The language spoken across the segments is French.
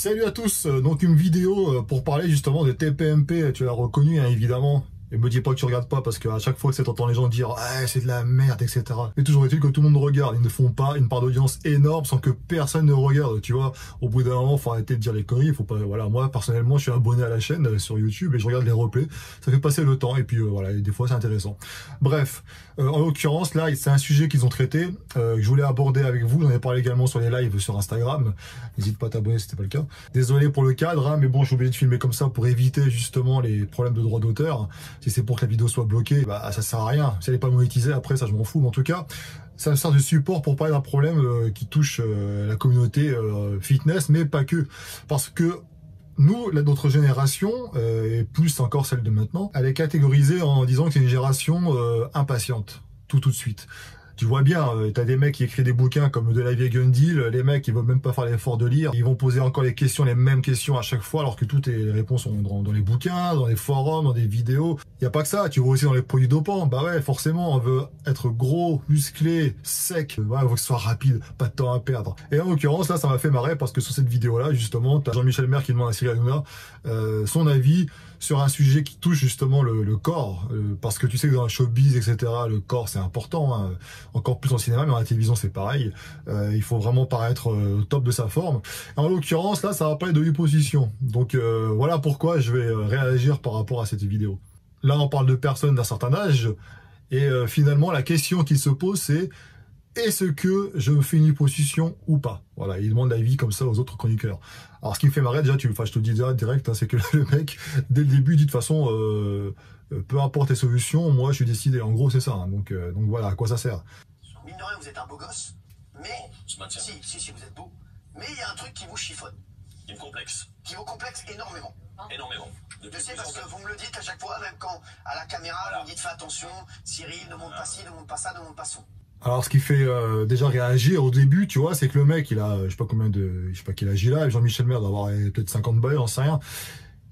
Salut à tous, donc une vidéo pour parler justement de TPMP, tu l'as reconnu hein, évidemment. Et me dis pas que tu regardes pas parce qu'à chaque fois que tu entends les gens dire ah, c'est de la merde, etc. Mais toujours est-il que tout le monde regarde, ils ne font pas une part d'audience énorme sans que personne ne regarde, tu vois. Au bout d'un moment, faut arrêter de dire les conneries, faut pas, voilà, moi personnellement je suis abonné à la chaîne sur YouTube et je regarde les replays, ça fait passer le temps et puis voilà, et des fois c'est intéressant. Bref, en l'occurrence là, c'est un sujet qu'ils ont traité, que je voulais aborder avec vous, j'en ai parlé également sur les lives sur Instagram, n'hésite pas à t'abonner si c'était pas le cas. Désolé pour le cadre, hein, mais bon, je suis obligé de filmer comme ça pour éviter justement les problèmes de droit d'auteur. Si c'est pour que la vidéo soit bloquée, bah ça sert à rien. Si elle n'est pas monétisée, après ça je m'en fous. Mais en tout cas, ça me sert de support pour parler d'un problème qui touche la communauté fitness, mais pas que. Parce que nous, notre génération, et plus encore celle de maintenant, elle est catégorisée en disant que c'est une génération impatiente, tout de suite. Tu vois bien, t'as des mecs qui écrivent des bouquins comme de la vieille Gundil, les mecs ils veulent même pas faire l'effort de lire, ils vont poser encore les questions, les mêmes questions à chaque fois, alors que toutes les réponses sont dans les bouquins, dans les forums, dans des vidéos. Il y a pas que ça, tu vois aussi dans les produits dopants, bah ouais, forcément, on veut être gros, musclé, sec, ouais, il faut que ce soit rapide, pas de temps à perdre. Et en l'occurrence, là, ça m'a fait marrer parce que sur cette vidéo-là, justement, t'as Jean-Michel Maire qui demande à Cyril Hanouna son avis sur un sujet qui touche justement le corps, parce que tu sais que dans le showbiz, etc., le corps c'est important, hein, encore plus en cinéma, mais dans la télévision c'est pareil, il faut vraiment paraître au top de sa forme. En l'occurrence là, ça va parler de liposuction, donc voilà pourquoi je vais réagir par rapport à cette vidéo. Là on parle de personnes d'un certain âge, et finalement la question qui se pose c'est: est-ce que je me fais une liposuction ou pas? Voilà, il demande l'avis comme ça aux autres chroniqueurs. Alors ce qui me fait marrer déjà, je te le dis direct, hein, c'est que le mec, dès le début, dit de toute façon, peu importe les solutions, moi je suis décidé. En gros c'est ça, hein, donc voilà, à quoi ça sert? Mine de rien, vous êtes un beau gosse, mais... Si, vous êtes beau. Mais il y a un truc qui vous chiffonne. Qui me complexe. Qui vous complexe énormément. Énormément. Je sais parce que vous me le dites à chaque fois, même quand à la caméra, vous me dites fais attention, Cyril, ne monte pas ci, ne monte pas ça, ne monte pas son. Alors ce qui fait déjà réagir au début, tu vois, c'est que le mec, il a, je sais pas quel âge il a, Jean-Michel Maire doit avoir peut-être 50 balais, j'en sais rien.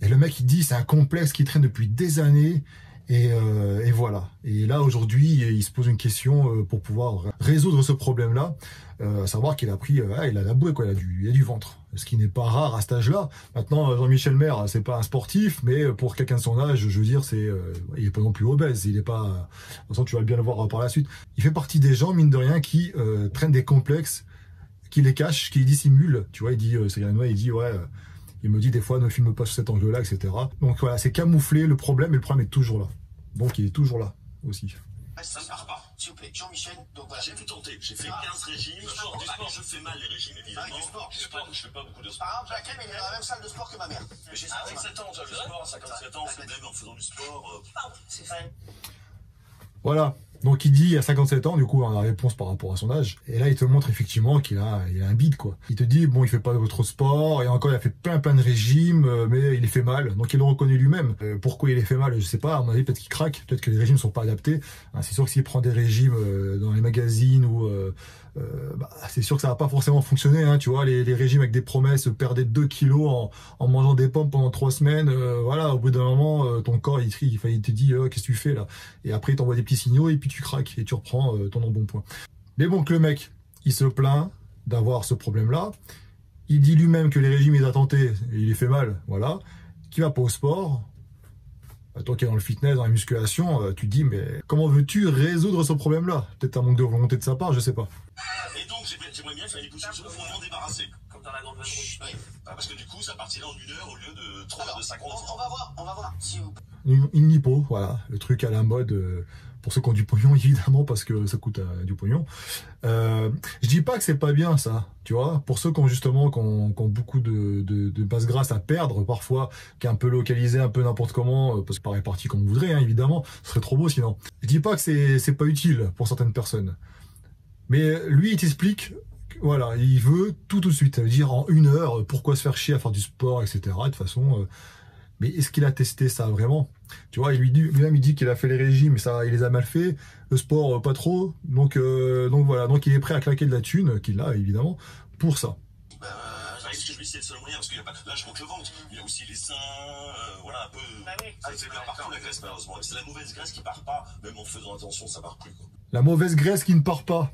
Et le mec, il dit, c'est un complexe qui traîne depuis des années, et voilà. Et là, aujourd'hui, il se pose une question pour pouvoir résoudre ce problème-là, à savoir qu'il a pris, il a la bouée, quoi, il a du ventre. Ce qui n'est pas rare à cet âge-là. Maintenant, Jean-Michel Maire, c'est pas un sportif, mais pour quelqu'un de son âge, je veux dire, il est pas non plus obèse, il est pas, de toute façon, tu vas bien le voir par la suite. Il fait partie des gens, mine de rien, qui traînent des complexes, qui les cachent, qui les dissimulent. Tu vois, il dit, il dit, ouais, il me dit des fois, ne filme pas sous cet angle-là, etc. Donc voilà, c'est camouflé le problème, et le problème est toujours là. Donc il est toujours là, aussi. Ça ne part pas. S'il vous plaît, Jean-Michel, donc voilà. J'ai tout tenté, j'ai fait 15 régimes. Du sport, je fais mal les régimes, évidemment. Du sport, je fais pas beaucoup de sport. Par exemple, Jacqueline, il est dans la même salle de sport que ma mère. J'ai 57 ans, déjà, le sport, 57 ans, c'est même en faisant du sport. C'est vrai. Voilà. Donc il dit à 57 ans, du coup, en la réponse par rapport à son âge. Et là, il te montre effectivement qu'il a un bide, quoi. Il te dit, bon, il fait pas trop de sport, et encore, il a fait plein de régimes, mais il est fait mal. Donc il le reconnaît lui-même. Pourquoi il est fait mal, je sais pas. À mon avis, peut-être qu'il craque, peut-être que les régimes sont pas adaptés. Hein, c'est sûr que s'il prend des régimes dans les magazines ou c'est sûr que ça va pas forcément fonctionner, hein, tu vois, les régimes avec des promesses, perdre 2 kilos en mangeant des pommes pendant 3 semaines, voilà, au bout d'un moment, ton corps, il te dit, qu'est-ce que tu fais là? Et après, il t'envoie des petits signaux, et puis tu craques, et tu reprends ton embonpoint. Mais bon, que le mec, il se plaint d'avoir ce problème-là, il dit lui-même que les régimes, il a tenté, et il les fait mal, voilà, qu'il va pas au sport. Toi qui es dans le fitness, dans la musculation, tu te dis, mais comment veux-tu résoudre ce problème-là? Peut-être un manque de volonté de sa part, je sais pas. Et donc, j'aimerais bien faire une liposuction pour m'en débarrasser. Comme dans la grande vadrouille. Oui. Parce que du coup, ça partirait en 1 heure au lieu de 50 ans. On va voir, si vous... Une lipo, voilà, le truc à la mode, pour ceux qui ont du pognon, évidemment, parce que ça coûte du pognon. Je dis pas que c'est pas bien, ça, tu vois, pour ceux qui ont justement, qui ont beaucoup de basse grasse à perdre, parfois, qui est un peu localisé, un peu n'importe comment, parce que pas réparti comme on voudrait, hein, évidemment, ce serait trop beau sinon. Je dis pas que c'est pas utile pour certaines personnes. Mais lui, il t'explique, voilà, il veut tout de suite, ça veut dire en 1 heure, pourquoi se faire chier à faire du sport, etc. De toute façon, mais est-ce qu'il a testé ça vraiment? Tu vois, lui-même il dit qu'il a fait les régimes, mais ça, il les a mal fait. Le sport, pas trop. Donc voilà, donc il est prêt à claquer de la thune, qu'il a évidemment, pour ça. Est-ce que je vais essayer de se le moyen? Parce qu'il y a pas... Là, je monte le ventre. Il y a aussi les seins, voilà, un peu. Bah oui. C'est bien partout la graisse, malheureusement. C'est la mauvaise graisse qui part pas. Même en faisant attention, ça part plus, quoi. La mauvaise graisse qui ne part pas.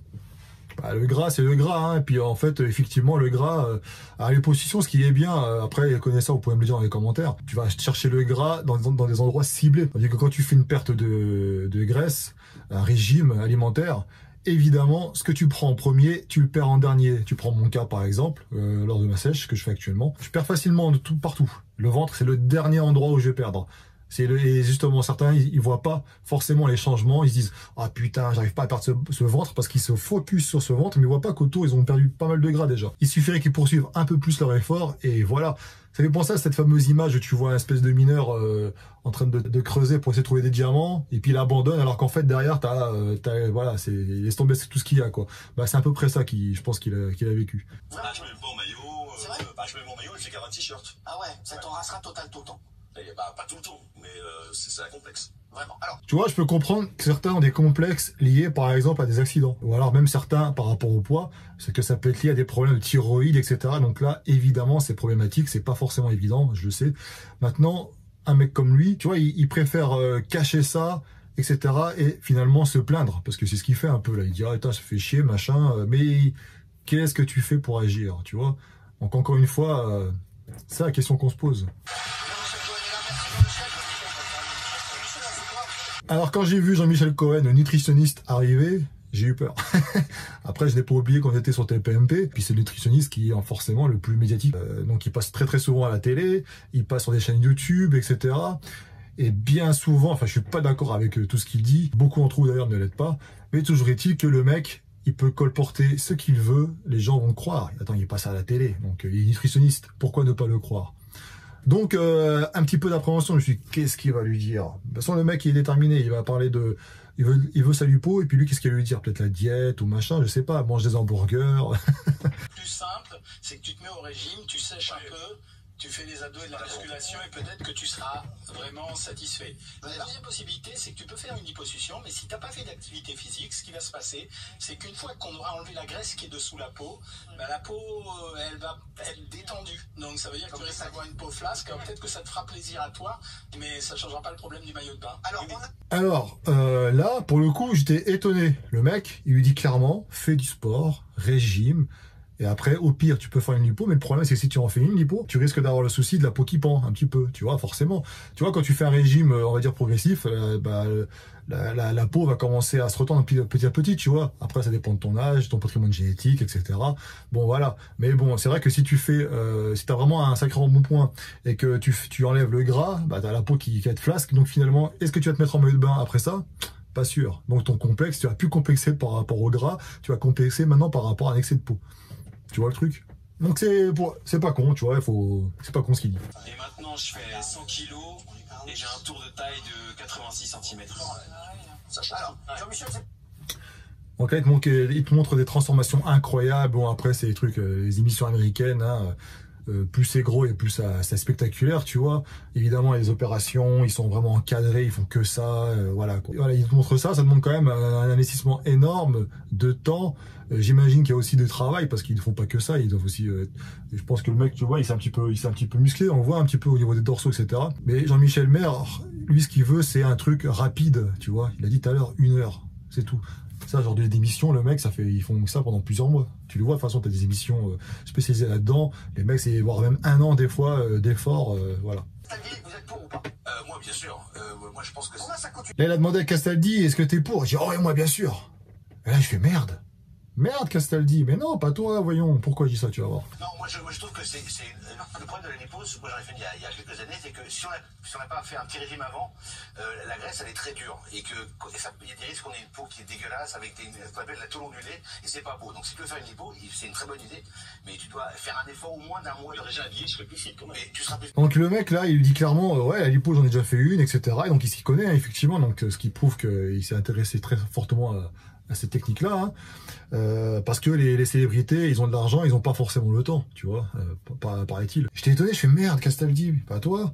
Bah, le gras, c'est le gras, hein. Et puis en fait, effectivement, le gras a les positions, ce qui est bien. Après, connaissez ça, vous pouvez me le dire dans les commentaires. Tu vas chercher le gras dans des endroits ciblés. Tandis que quand tu fais une perte de graisse, un régime alimentaire, évidemment, ce que tu prends en premier, tu le perds en dernier. Tu prends mon cas, par exemple, lors de ma sèche, que je fais actuellement. Je perds facilement de tout partout. Le ventre, c'est le dernier endroit où je vais perdre. Et justement, certains, ils voient pas forcément les changements. Ils se disent, ah putain, j'arrive pas à perdre ce ventre parce qu'ils se focus sur ce ventre, mais ils voient pas qu'autour, ils ont perdu pas mal de gras déjà. Il suffirait qu'ils poursuivent un peu plus leur effort et voilà. Ça fait penser à cette fameuse image où tu vois un espèce de mineur en train de creuser pour essayer de trouver des diamants et puis il abandonne alors qu'en fait derrière voilà, il laisse tomber tout ce qu'il y a quoi. Bah c'est à peu près ça je pense qu'il a vécu. Je mets le bon maillot, je mets mon maillot et je garde un t-shirt. Ah ouais, ça t'embrassera total tout le temps. Bah, pas tout le temps, mais c'est un complexe. Vraiment. Alors, tu vois, je peux comprendre que certains ont des complexes liés, par exemple, à des accidents. Ou alors même certains, par rapport au poids, c'est que ça peut être lié à des problèmes de thyroïde, etc. Donc là, évidemment, c'est problématique, c'est pas forcément évident, je le sais. Maintenant, un mec comme lui, tu vois, il préfère cacher ça, etc. et finalement se plaindre, parce que c'est ce qu'il fait un peu là. Il dit, ah, ça fait chier, machin, mais qu'est-ce que tu fais pour agir, tu vois? Donc encore une fois, c'est la question qu'on se pose. Alors quand j'ai vu Jean-Michel Cohen, le nutritionniste, arriver, j'ai eu peur. Après, je n'ai pas oublié qu'on était sur TPMP, puis c'est le nutritionniste qui est forcément le plus médiatique. Donc il passe très très souvent à la télé, il passe sur des chaînes YouTube, etc. Et bien souvent, enfin je suis pas d'accord avec tout ce qu'il dit, beaucoup en trouvent d'ailleurs ne l'aident pas, mais toujours est-il que le mec, il peut colporter ce qu'il veut, les gens vont le croire. Attends, il passe à la télé, donc il est nutritionniste, pourquoi ne pas le croire? Donc, un petit peu d'appréhension, je me suis dit, qu'est-ce qu'il va lui dire? De toute façon, le mec, il est déterminé, il va parler de... Il veut sa lipo, et puis lui, qu'est-ce qu'il va lui dire? Peut-être la diète ou machin, je sais pas, mange des hamburgers. Plus simple, c'est que tu te mets au régime, tu sèches un peu, tu fais des abdos et de la musculation et peut-être que tu seras vraiment satisfait. La deuxième possibilité, c'est que tu peux faire une liposuction, mais si tu n'as pas fait d'activité physique, ce qui va se passer, c'est qu'une fois qu'on aura enlevé la graisse qui est dessous la peau, bah, la peau, elle va être détendue. Donc ça veut dire que tu risques d'avoir une peau flasque. Peut-être que ça te fera plaisir à toi, mais ça ne changera pas le problème du maillot de bain. Alors, là, pour le coup, j'étais étonné. Le mec, il lui dit clairement, fais du sport, régime, et après, au pire, tu peux faire une lipo, mais le problème, c'est que si tu en fais une lipo, tu risques d'avoir le souci de la peau qui pend un petit peu, tu vois, forcément. Tu vois, quand tu fais un régime, on va dire, progressif, la peau va commencer à se retendre petit à petit, tu vois. Après, ça dépend de ton âge, ton patrimoine génétique, etc. Bon, voilà. Mais bon, c'est vrai que si tu fais, si t'as vraiment un sacré bon point, et que tu enlèves le gras, bah, t'as la peau qui va être flasque, donc finalement, est-ce que tu vas te mettre en maillot de bain après ça? Pas sûr. Donc ton complexe, tu vas plus complexer par rapport au gras, tu vas complexer maintenant par rapport à un excès de peau. Tu vois le truc? Donc c'est pas con, tu vois, c'est pas con ce qu'il dit. Et maintenant, je fais 100 kilos et j'ai un tour de taille de 86 cm. Ça change. alors, Jean-Michel, Donc là, il te montre des transformations incroyables. Bon, après, c'est les trucs, les émissions américaines, hein, plus c'est gros et plus c'est spectaculaire, tu vois. Évidemment, les opérations, ils sont vraiment encadrés, ils font que ça, voilà, quoi. Voilà, ils te montrent ça demande quand même un investissement énorme de temps. J'imagine qu'il y a aussi de travail parce qu'ils ne font pas que ça, ils doivent aussi. Je pense que le mec, tu vois, il s'est un petit peu musclé, on voit un petit peu au niveau des dorsaux, etc. Mais Jean-Michel Maire, lui, ce qu'il veut, c'est un truc rapide, tu vois. Il a dit tout à l'heure 1 heure, c'est tout. Ça, genre des émissions, le mec, ils font ça pendant plusieurs mois. Tu le vois, de toute façon, tu as des émissions spécialisées là-dedans. Les mecs, c'est voire même 1 an des fois d'efforts, voilà. vous êtes pour ou pas? Moi, bien sûr. Moi, je pense que Comment ça continue? Là, il a demandé à Castaldi, est-ce que t'es pour? J'ai dit, oh, et moi, bien sûr. Et là, je fais merde. Merde, Castaldi. Mais non, pas toi, voyons. Pourquoi je dis ça, tu vas voir. Non, moi je trouve que c'est le problème de la lipose. Moi j'en ai fait il y a quelques années, c'est que si on n'a pas fait un petit régime avant, la graisse elle est très dure et que il y a des risques qu'on ait une peau qui est dégueulasse avec ce qu'on appelle la tôle ondulée et c'est pas beau. Donc si tu veux faire une lipo, c'est une très bonne idée, mais tu dois faire un effort au moins d'1 mois. Déjà habillé, je serais plus fit quand même. Mais tu seras plus. Donc le mec là, il lui dit clairement, ouais, la lipo j'en ai déjà fait une, etc. Et donc il s'y connaît, hein, effectivement. Donc ce qui prouve qu'il s'est intéressé très fortement à cette technique-là, hein. Parce que les célébrités, ils ont de l'argent, ils n'ont pas forcément le temps, tu vois, paraît-il. J'étais étonné, je fais merde, Castaldi, pas toi.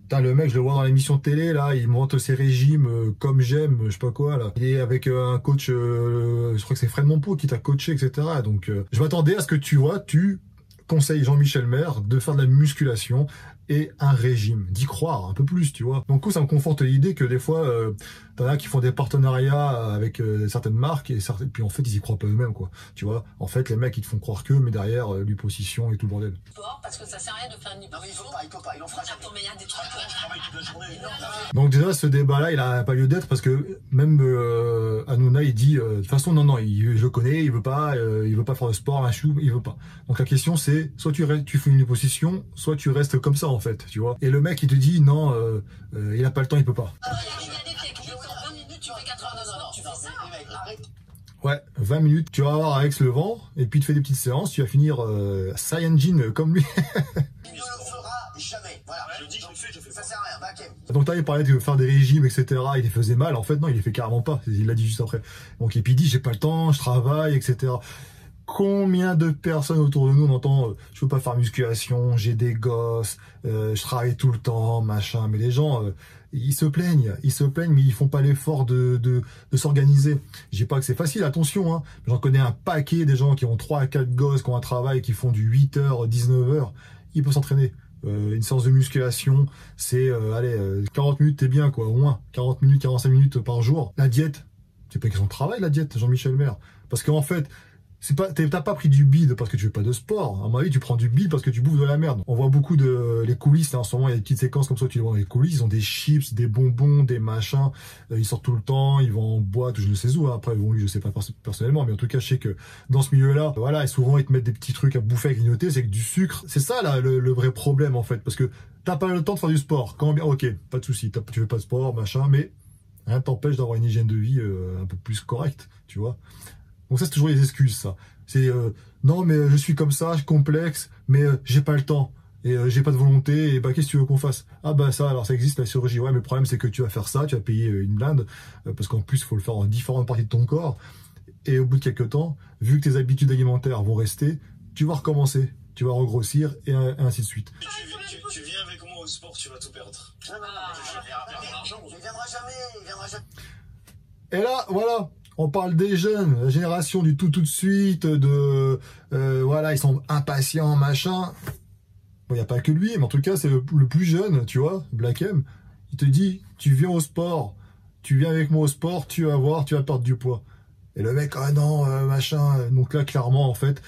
Putain, le mec, je le vois dans l'émission de télé, là, il monte ses régimes comme j'aime, je sais pas quoi, là. Il est avec un coach, je crois que c'est Fred Monpeau qui t'a coaché, etc. Donc, je m'attendais à ce que tu vois, tu conseilles Jean-Michel Maire de faire de la musculation et un régime, d'y croire un peu plus, tu vois. Donc, ça me conforte l'idée que des fois, t'en as qui font des partenariats avec certaines marques et puis en fait, ils y croient pas eux-mêmes, quoi. Tu vois, en fait, les mecs, ils te font croire que, mais derrière, l'hyposition et tout le bordel. Parce que ça sert à rien de faire une hyposition. Non, mais il peut pas, il en fera jamais. Attends, mais il y a des trucs. Je travaille toute la journée. Donc déjà, ce débat-là, il a pas lieu d'être parce que même Hanouna, il dit, de toute façon, non, je le connais, il veut pas faire de sport, un chou, il veut pas. Donc la question, c'est, soit tu fais une hyposition, soit tu restes comme ça, en fait, tu vois. Et le mec, il te dit, non, il a pas le temps, il peut pas. Il y a des techniques, en 20 minutes, tu fais 4 heures de sport, tu fais ça. Les mecs, arrête. Ouais, 20 minutes, tu vas voir Alex le vent, et puis tu fais des petites séances, tu vas finir Saiyajin comme lui. Il ne le fera jamais. Voilà. Je le dis, je le fais Ça sert à rien. Bakem. Donc t'as parlé de faire des régimes, etc. Il les faisait mal. En fait, non, il les fait carrément pas. Il l'a dit juste après. Donc, et puis il dit, j'ai pas le temps, je travaille, etc. Combien de personnes autour de nous on entend je peux pas faire musculation, j'ai des gosses, je travaille tout le temps, machin. Mais les gens, ils se plaignent, mais ils font pas l'effort de s'organiser. Je dis pas que c'est facile, attention, hein. J'en connais un paquet des gens qui ont 3 à 4 gosses, qui ont un travail, qui font du 8h, 19h. Ils peuvent s'entraîner. Une séance de musculation, c'est 40 minutes, t'es bien, quoi, au moins 40 minutes, 45 minutes par jour. La diète, c'est pas une question de travail, la diète, Jean-Michel Maire. Parce qu'en fait, t'as pas pris du bide parce que tu fais pas de sport. À mon avis, tu prends du bide parce que tu bouffes de la merde. On voit beaucoup les coulisses, là, en ce moment, il y a des petites séquences comme ça, tu les vois dans les coulisses, ils ont des chips, des bonbons, des machins, ils sortent tout le temps, ils vont en boîte, je ne sais où, hein. Après, bon, lui, je sais pas personnellement, mais en tout cas, je sais que dans ce milieu-là, voilà, et souvent, ils te mettent des petits trucs à bouffer, à grignoter, c'est que du sucre. C'est ça, là, le vrai problème, en fait, parce que t'as pas le temps de faire du sport. Quand bien, ok, pas de souci, tu fais pas de sport, machin, mais rien t'empêche d'avoir une hygiène de vie un peu plus correcte, tu vois. Donc ça, c'est toujours les excuses, ça. C'est non, mais je suis comme ça, je suis complexe, mais j'ai pas le temps et j'ai pas de volonté. Et bah, qu'est-ce que tu veux qu'on fasse? Ah bah ça, alors ça existe la chirurgie. Ouais, mais le problème c'est que tu vas faire ça, tu vas payer une blinde parce qu'en plus il faut le faire en différentes parties de ton corps. Et au bout de quelques temps, vu que tes habitudes alimentaires vont rester, tu vas recommencer, tu vas regrossir et ainsi de suite. Tu viens avec moi au sport, tu vas tout perdre. Non, il viendra jamais. Et là, voilà. On parle des jeunes, la génération du tout de suite, voilà, ils sont impatients, machin. Bon, il n'y a pas que lui, mais en tout cas, c'est le plus jeune, tu vois, Black M. Il te dit, tu viens au sport, tu viens avec moi au sport, tu vas voir, tu vas perdre du poids. Et le mec, ah non, machin. Donc là, clairement, en fait,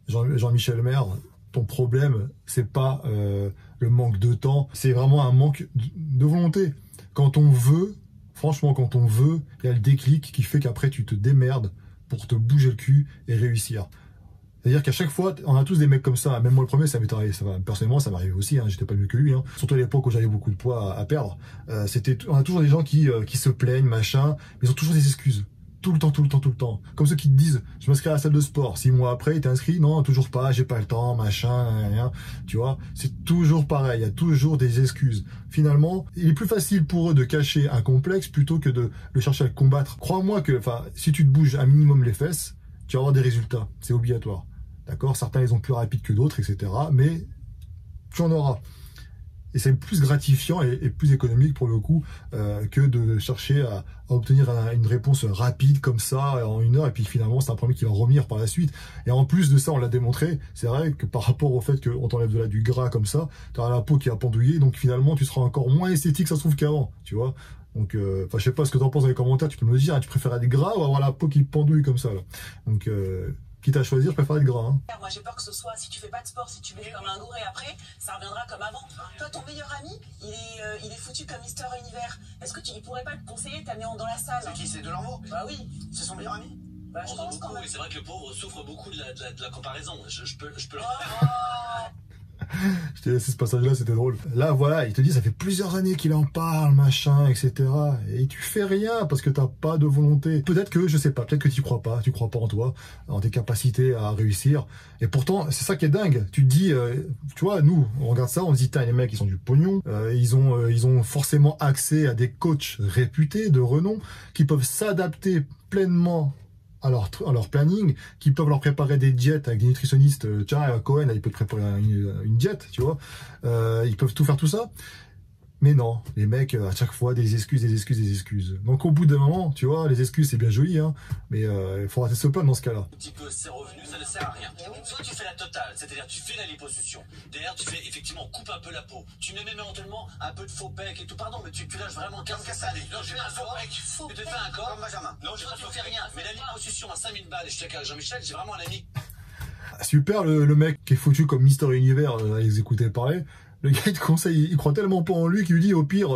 Jean-Michel Maire, ton problème, c'est pas le manque de temps, c'est vraiment un manque de volonté. Quand on veut, franchement, quand on veut, il y a le déclic qui fait qu'après, tu te démerdes pour te bouger le cul et réussir. C'est-à-dire qu'à chaque fois, on a tous des mecs comme ça. Même moi, le premier, ça m'est arrivé. Personnellement, ça m'arrivait aussi. Hein, j'étais pas mieux que lui. Hein. Surtout à l'époque où j'avais beaucoup de poids à perdre. On a toujours des gens qui se plaignent, machin. Mais ils ont toujours des excuses. Tout le temps. Comme ceux qui te disent, je m'inscris à la salle de sport. 6 mois après, t'es inscrit? Non, toujours pas, j'ai pas le temps, machin, rien. Tu vois, c'est toujours pareil. Il y a toujours des excuses. Finalement, il est plus facile pour eux de cacher un complexe plutôt que de le chercher à le combattre. Crois-moi que, si tu te bouges un minimum les fesses, tu vas avoir des résultats. C'est obligatoire. D'accord? Certains, ils ont plus rapide que d'autres, etc. Mais tu en auras. Et c'est plus gratifiant et plus économique pour le coup que de chercher à obtenir une réponse rapide comme ça en 1 heure et puis finalement c'est un problème qui va revenir par la suite. Et en plus de ça, on l'a démontré, c'est vrai que par rapport au fait qu'on t'enlève du gras comme ça, tu auras la peau qui va pendouiller, donc finalement tu seras encore moins esthétique, ça se trouve, qu'avant, tu vois. Donc, je sais pas ce que tu en penses dans les commentaires, tu peux me dire, hein, tu préfères être gras ou avoir la peau qui pendouille comme ça là. Donc, quitte à choisir, je préfère être gras. Hein. Moi j'ai peur que ce soit, si tu fais pas de sport, si tu bouges comme un gouré après, ça reviendra comme avant. Toi, ton meilleur ami, il est foutu comme Mister Univers. Est-ce que il pourrait pas te conseiller, t'amener dans la salle? C'est qui? C'est Delanvaux? Bah oui. C'est son meilleur ami? Bah je pense quand même. C'est vrai que le pauvre souffre beaucoup de la comparaison. Je peux le Je t'ai laissé ce passage-là, c'était drôle. Là, voilà, il te dit, ça fait plusieurs années qu'il en parle, machin, etc. Et tu fais rien parce que t'as pas de volonté. Peut-être que, je sais pas, peut-être que tu crois pas en toi, en tes capacités à réussir. Et pourtant, c'est ça qui est dingue. Tu te dis, tu vois, nous, on regarde ça, on se dit, les mecs, ils ont du pognon, ils ont forcément accès à des coachs réputés, de renom, qui peuvent s'adapter pleinement à leur planning, qui peuvent leur préparer des diètes avec des nutritionnistes. Tiens, Cohen, il peut te préparer une diète, tu vois. Ils peuvent tout faire tout ça. Mais non, les mecs, à chaque fois, des excuses. Donc au bout d'un moment, tu vois, les excuses, c'est bien joli, hein, mais il faut rater ce pas dans ce cas-là. Un petit peu ses revenus, ça ne sert à rien. Soit tu fais la totale, c'est-à-dire tu fais la liposuction. Derrière, tu fais effectivement, coupe un peu la peau. Tu mets même éventuellement un peu de faux pec et tout. Pardon, mais tu lâches vraiment 15 cassadés. Non, j'ai pas un faux pec. Tu te fais un corps. Comme Benjamin. Non, j'ai pas fait rien. Mais la liposuction à 5000 balles, et je suis avec Jean-Michel, j'ai vraiment un ami. Super, le mec qui est foutu comme Mister Univers, ils écoutaient parler. Le gars, il te conseille, il croit tellement pas en lui qu'il lui dit, au pire,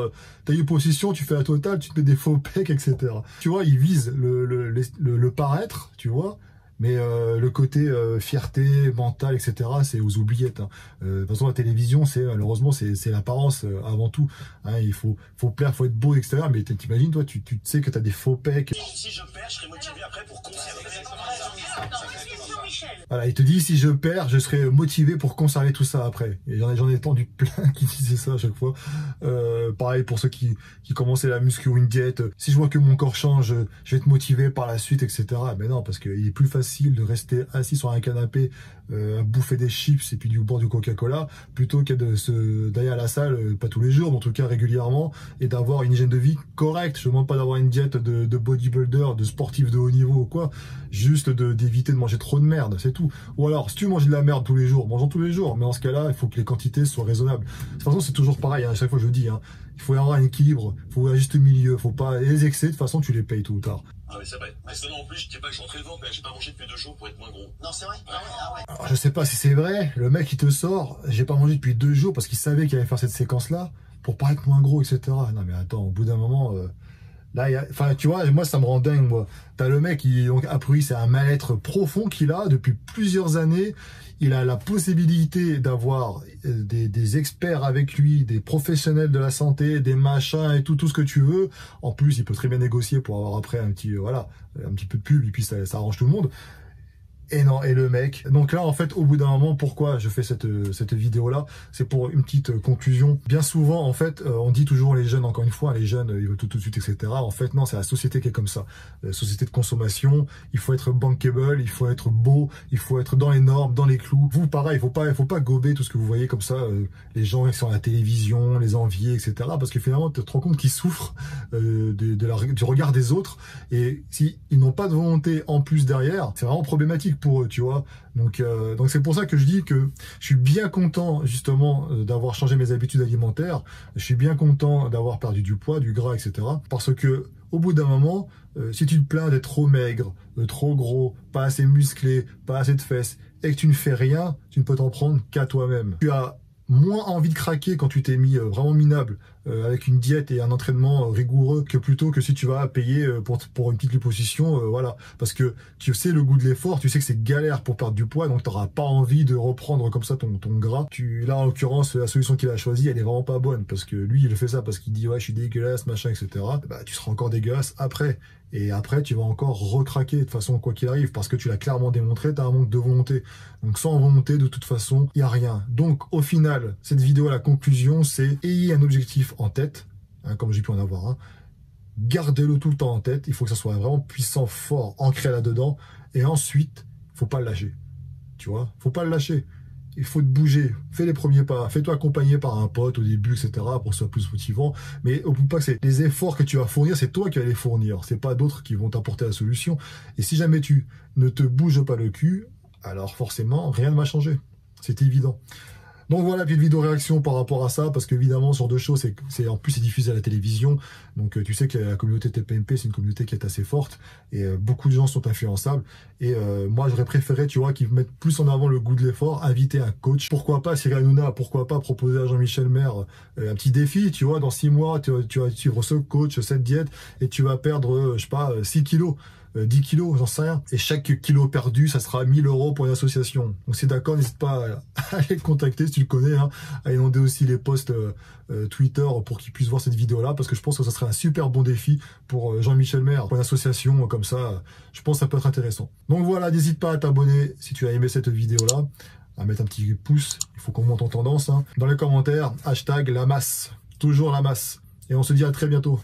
t'as eu position, tu fais la totale, tu te mets des faux pecs, etc. Tu vois, il vise le paraître, tu vois, mais le côté fierté, mentale, etc., c'est aux oubliettes. Hein. De toute façon, la télévision, malheureusement, c'est l'apparence avant tout. Hein, il faut plaire, faut être beau, etc. Mais t'imagines, toi, tu sais que t'as des faux pecs. Si je perds, je serai motivé après pour conserver. Voilà, il te dit, si je perds, je serai motivé pour conserver tout ça après. Et j'en ai entendu plein qui disaient ça à chaque fois. Pareil pour ceux qui commençaient la muscu ou une diète. Si je vois que mon corps change, je vais être motivé par la suite, etc. Mais non, parce qu'il est plus facile de rester assis sur un canapé, à bouffer des chips et puis du boire du Coca-Cola, plutôt que d'aller à la salle, pas tous les jours, mais en tout cas régulièrement, et d'avoir une hygiène de vie correcte. Je ne demande pas d'avoir une diète de bodybuilder, de sportif de haut niveau ou quoi, juste d'éviter de manger trop de merde, c'est tout. Ou alors, si tu manges de la merde tous les jours, mangeons tous les jours, mais dans ce cas-là, il faut que les quantités soient raisonnables. De toute façon, c'est toujours pareil, hein, à chaque fois je le dis, hein, il faut y avoir un équilibre, il faut un juste milieu, faut pas les excès, de toute façon tu les payes tôt ou tard. Ah mais c'est vrai. Mais sinon en plus, je dis pas que je rentrais le ventre, mais j'ai pas mangé depuis 2 jours pour être moins gros. Non, c'est vrai. Ah ouais. Alors, je sais pas si c'est vrai, le mec il te sort, j'ai pas mangé depuis 2 jours parce qu'il savait qu'il allait faire cette séquence-là, pour paraître moins gros, etc. Non mais attends, au bout d'un moment... Là, enfin, tu vois, moi, ça me rend dingue, moi. T'as le mec qui, donc, a priori, c'est un mal-être profond qu'il a depuis plusieurs années. Il a la possibilité d'avoir des experts avec lui, des professionnels de la santé, des machins et tout ce que tu veux. En plus, il peut très bien négocier pour avoir après un petit, voilà, un petit peu de pub et puis ça arrange tout le monde. Et non, et le mec. Donc là, en fait, au bout d'un moment, pourquoi je fais cette vidéo-là? C'est pour une petite conclusion. Bien souvent, en fait, on dit toujours les jeunes, encore une fois, les jeunes, ils veulent tout de suite, etc. En fait, non, c'est la société qui est comme ça. La société de consommation, il faut être bankable, il faut être beau, il faut être dans les normes, dans les clous. Vous, pareil, il faut pas gober tout ce que vous voyez comme ça, les gens qui sont à la télévision, les envier, etc. Parce que finalement, tu te rends compte qu'ils souffrent du regard des autres. Et si ils n'ont pas de volonté en plus derrière, c'est vraiment problématique pour eux, tu vois. Donc c'est pour ça que je dis que je suis bien content justement d'avoir changé mes habitudes alimentaires. Je suis bien content d'avoir perdu du poids, du gras, etc. Parce que au bout d'un moment, si tu te plains d'être trop maigre, trop gros, pas assez musclé, pas assez de fesses, et que tu ne fais rien, tu ne peux t'en prendre qu'à toi-même. Tu as moins envie de craquer quand tu t'es mis vraiment minable avec une diète et un entraînement rigoureux que plutôt que si tu vas payer pour une petite liposuction, voilà. Parce que tu sais le goût de l'effort, tu sais que c'est galère pour perdre du poids, donc tu n'auras pas envie de reprendre comme ça ton gras. Là, en l'occurrence, la solution qu'il a choisie, elle est vraiment pas bonne, parce que lui, il fait ça parce qu'il dit « ouais, je suis dégueulasse, machin, etc. » Bah, tu seras encore dégueulasse après. Et après, tu vas encore recraquer de toute façon, quoi qu'il arrive, parce que tu l'as clairement démontré, tu as un manque de volonté. Donc sans volonté, de toute façon, il n'y a rien. Donc au final, cette vidéo, la conclusion, c'est ayez un objectif en tête, hein, comme j'ai pu en avoir un. Gardez-le tout le temps en tête, il faut que ça soit vraiment puissant, fort, ancré là-dedans. Et ensuite, faut pas le lâcher. Tu vois, faut pas le lâcher. Il faut te bouger, fais les premiers pas, fais-toi accompagner par un pote au début, etc. pour que ce soit plus motivant. Mais oublie pas que c'est les efforts que tu vas fournir, c'est toi qui vas les fournir. C'est pas d'autres qui vont t'apporter la solution. Et si jamais tu ne te bouges pas le cul, alors forcément, rien ne va changer. C'est évident. Donc voilà, petite vidéo réaction par rapport à ça, parce qu'évidemment, sur deux choses, en plus c'est diffusé à la télévision, donc tu sais que la communauté TPMP, c'est une communauté qui est assez forte, et beaucoup de gens sont influençables, et moi j'aurais préféré, tu vois, qu'ils mettent plus en avant le goût de l'effort, inviter un coach, pourquoi pas Cyril Hanouna, pourquoi pas proposer à Jean-Michel Maire un petit défi, tu vois, dans 6 mois, tu vas suivre ce coach, cette diète, et tu vas perdre, je sais pas, 6 kilos. 10 kilos, j'en sais rien. Et chaque kilo perdu, ça sera 1000 € pour une association. Donc c'est d'accord, n'hésite pas à les contacter si tu le connais, hein, à inonder aussi les posts Twitter pour qu'ils puissent voir cette vidéo-là, parce que je pense que ça serait un super bon défi pour Jean-Michel Maire, pour une association comme ça. Je pense que ça peut être intéressant. Donc voilà, n'hésite pas à t'abonner si tu as aimé cette vidéo-là, à mettre un petit pouce, il faut qu'on monte en tendance. Hein. Dans les commentaires, hashtag la masse, toujours la masse. Et on se dit à très bientôt.